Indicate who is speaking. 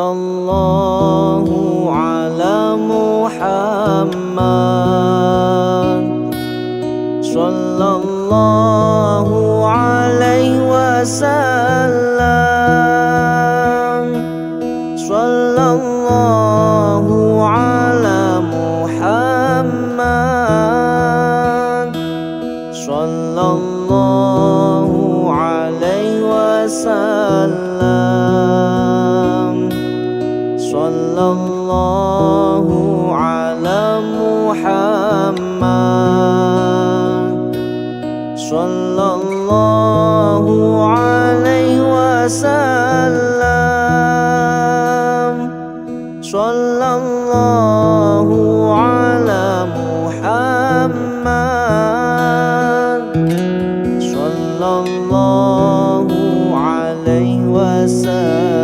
Speaker 1: Sallallahu ala Muhammad, sallallahu alaihi wasallam, sallallahu ala Muhammad, sallallahu alaihi wasallam, sallallahu ala Muhammad, sallallahu alaihi wasallam, sallallahu ala Muhammad, sallallahu alaihi wasallam.